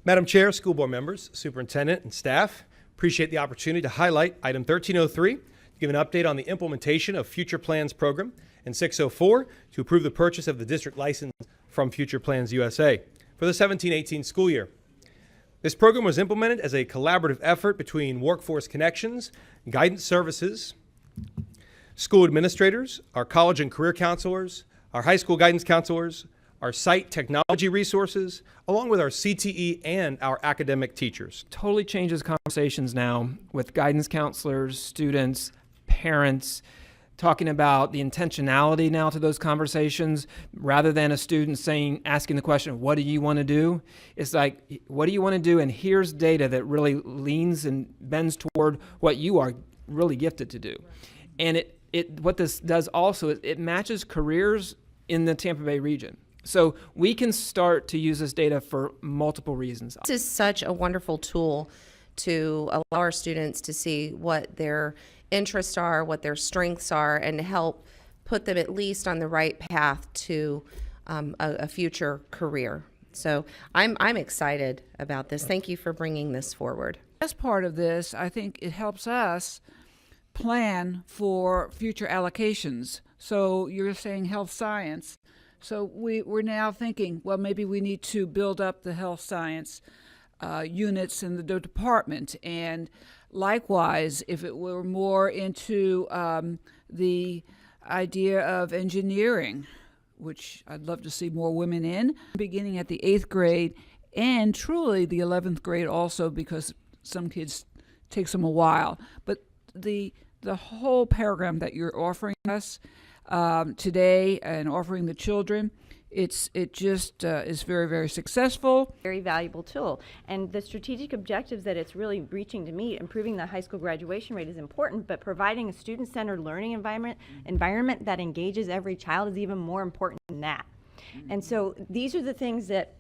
Madam Chair, school board members, superintendent, and staff, appreciate the opportunity to highlight item 1303, to give an update on the implementation of Future Plans program, and 604, to approve the purchase of the district license from Future Plans USA for the 17-18 school year. This program was implemented as a collaborative effort between Workforce Connections, Guidance Services, school administrators, our college and career counselors, our high school guidance counselors, our site technology resources, along with our CTE and our academic teachers. Totally changes conversations now with guidance counselors, students, parents, talking about the intentionality now to those conversations rather than a student asking the question, what do you want to do? It's like, what do you want to do? And here's data that really leans and bends toward what you are really gifted to do. And what this does also is it matches careers in the Tampa Bay region. So we can start to use this data for multiple reasons. This is such a wonderful tool to allow our students to see what their interests are, what their strengths are, and help put them at least on the right path to a future career. So I'm excited about this. Thank you for bringing this forward. As part of this, I think it helps us plan for future allocations. So you're saying health science. So we're now thinking, well, maybe we need to build up the health science units in the department. And likewise, if it were more into the idea of engineering, which I'd love to see more women in, beginning at the 8th grade and truly the 11th grade also, because some kids takes them a while. But the whole program that you're offering us today and offering the children, it just is very, very successful. Very valuable tool. And the strategic objectives that it's really reaching to meet, improving the high school graduation rate is important, but providing a student-centered learning environment that engages every child is even more important than that. And so these are the things that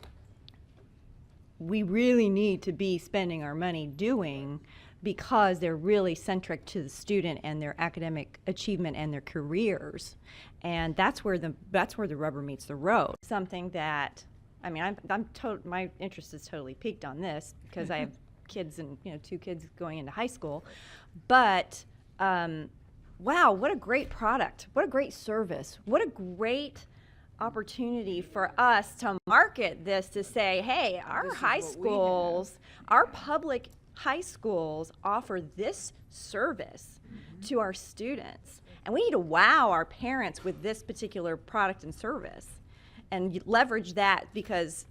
we really need to be spending our money doing, because they're really centric to the student and their academic achievement and their careers, and that's where the rubber meets the road. Something that, I mean, my interest is totally piqued on this because I have kids and 2 kids going into high school, but wow, what a great product! What a great service! What a great opportunity for us to market this, to say, hey, our high schools, our public high schools offer this service to our students, and we need to wow our parents with this particular product and service and leverage that, because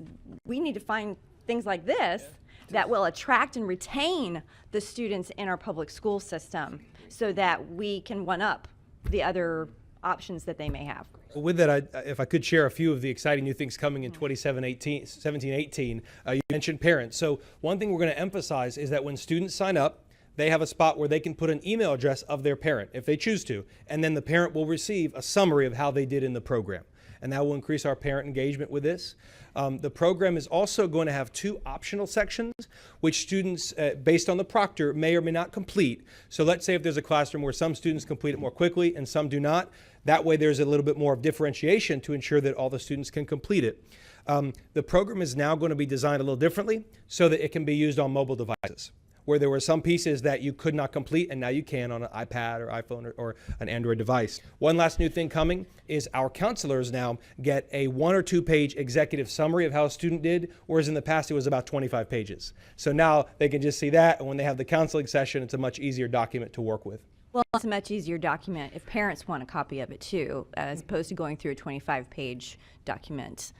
we need to find things like this that will attract and retain the students in our public school system so that we can one-up the other options that they may have. Well, with that, if I could share a few of the exciting new things coming in 17-18, you mentioned parents. So one thing we're going to emphasize is that when students sign up, they have a spot where they can put an email address of their parent if they choose to, and then the parent will receive a summary of how they did in the program. And that will increase our parent engagement with this. The program is also going to have 2 optional sections, which students, based on the proctor, may or may not complete. So let's say if there's a classroom where some students complete it more quickly and some do not, that way there's a little bit more of differentiation to ensure that all the students can complete it. The program is now going to be designed a little differently so that it can be used on mobile devices, where there were some pieces that you could not complete, and now you can on an iPad or iPhone or an Android device. One last new thing coming is our counselors now get a 1 or 2 page executive summary of how a student did, whereas in the past it was about 25 pages. So now they can just see that, and when they have the counseling session, it's a much easier document to work with. Well, it's a much easier document if parents want a copy of it too, as opposed to going through a 25-page document.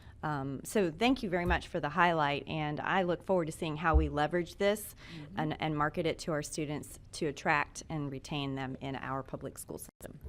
So thank you very much for the highlight, and I look forward to seeing how we leverage this and market it to our students to attract and retain them in our public school system.